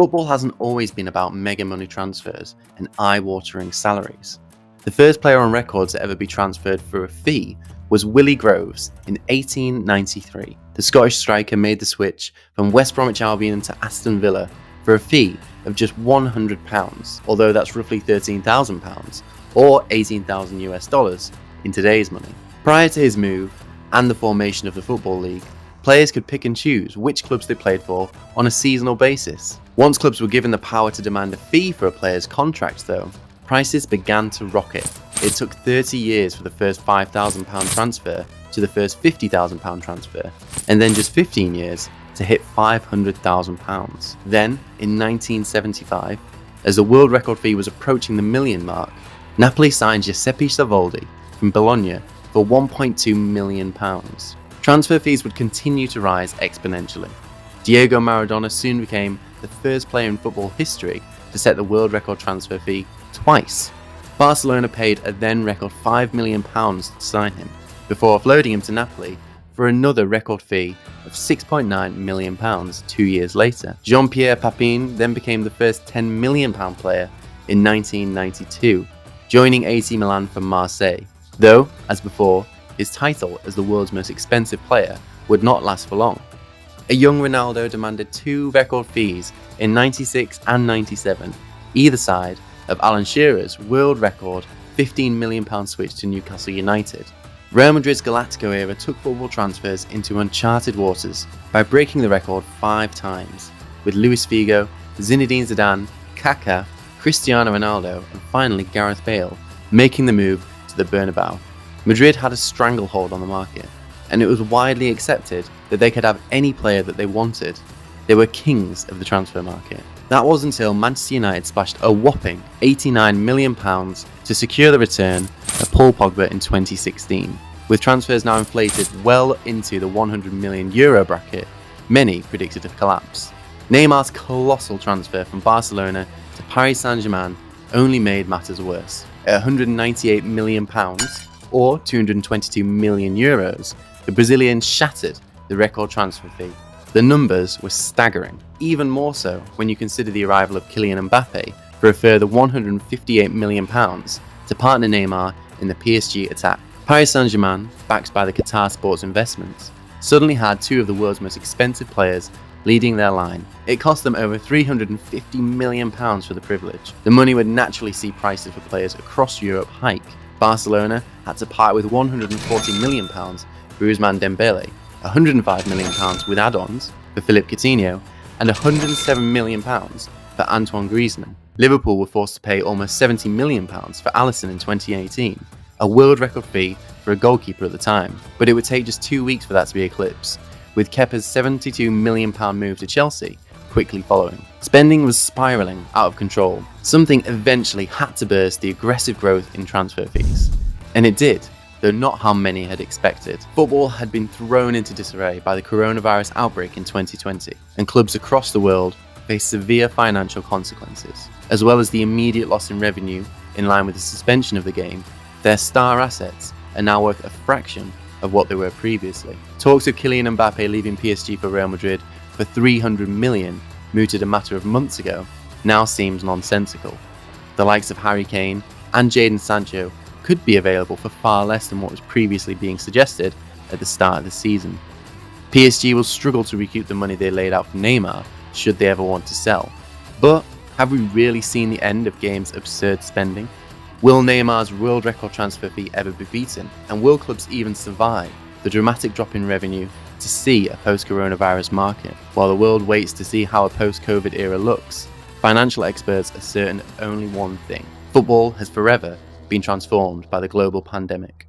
Football hasn't always been about mega money transfers and eye-watering salaries. The first player on record to ever be transferred for a fee was Willie Groves in 1893. The Scottish striker made the switch from West Bromwich Albion to Aston Villa for a fee of just £100, although that's roughly £13,000 or $18,000 in today's money. Prior to his move and the formation of the Football League, players could pick and choose which clubs they played for on a seasonal basis. Once clubs were given the power to demand a fee for a player's contract though, prices began to rocket. It took 30 years for the first £5,000 transfer to the first £50,000 transfer, and then just 15 years to hit £500,000. Then, in 1975, as the world record fee was approaching the million mark, Napoli signed Giuseppe Savoldi from Bologna for £1.2 million. Transfer fees would continue to rise exponentially. Diego Maradona soon became the first player in football history to set the world record transfer fee twice. Barcelona paid a then record £5 million to sign him, before offloading him to Napoli for another record fee of £6.9 million 2 years later. Jean-Pierre Papin then became the first £10 million player in 1992, joining AC Milan from Marseille, though, as before, his title as the world's most expensive player would not last for long. A young Ronaldo demanded two record fees in 96 and 97, either side of Alan Shearer's world record £15 million switch to Newcastle United. Real Madrid's Galactico era took football transfers into uncharted waters by breaking the record 5 times, with Luis Figo, Zinedine Zidane, Kaká, Cristiano Ronaldo, and finally Gareth Bale making the move to the Bernabeu. Madrid had a stranglehold on the market, and it was widely accepted that they could have any player that they wanted. They were kings of the transfer market. That was until Manchester United splashed a whopping £89 million to secure the return of Paul Pogba in 2016. With transfers now inflated well into the €100 million bracket, many predicted a collapse. Neymar's colossal transfer from Barcelona to Paris Saint-Germain only made matters worse. At £198 million, or €222 million, the Brazilian shattered the record transfer fee. The numbers were staggering, even more so when you consider the arrival of Kylian Mbappe for a further £158 million to partner Neymar in the PSG attack. Paris Saint-Germain, backed by the Qatar Sports Investments, suddenly had two of the world's most expensive players leading their line. It cost them over £350 million for the privilege. The money would naturally see prices for players across Europe hike. Barcelona had to part with £140 million for Ousmane Dembele, £105 million with add-ons for Philippe Coutinho, and £107 million for Antoine Griezmann. Liverpool were forced to pay almost £70 million for Alisson in 2018, a world record fee for a goalkeeper at the time, but it would take just 2 weeks for that to be eclipsed, with Kepa's £72 million move to Chelsea quickly following. Spending was spiralling out of control. Something eventually had to burst the aggressive growth in transfer fees. And it did, though not how many had expected. Football had been thrown into disarray by the coronavirus outbreak in 2020, and clubs across the world faced severe financial consequences. As well as the immediate loss in revenue in line with the suspension of the game, their star assets are now worth a fraction of what they were previously. Talks of Kylian Mbappe leaving PSG for Real Madrid for £300 million, mooted a matter of months ago, now seems nonsensical. The likes of Harry Kane and Jadon Sancho could be available for far less than what was previously being suggested at the start of the season. PSG will struggle to recoup the money they laid out for Neymar should they ever want to sell. But have we really seen the end of game's absurd spending? Will Neymar's world record transfer fee ever be beaten? And will clubs even survive the dramatic drop in revenue to see a post-coronavirus market? While the world waits to see how a post-COVID era looks, financial experts are certain of only one thing: football has forever been transformed by the global pandemic.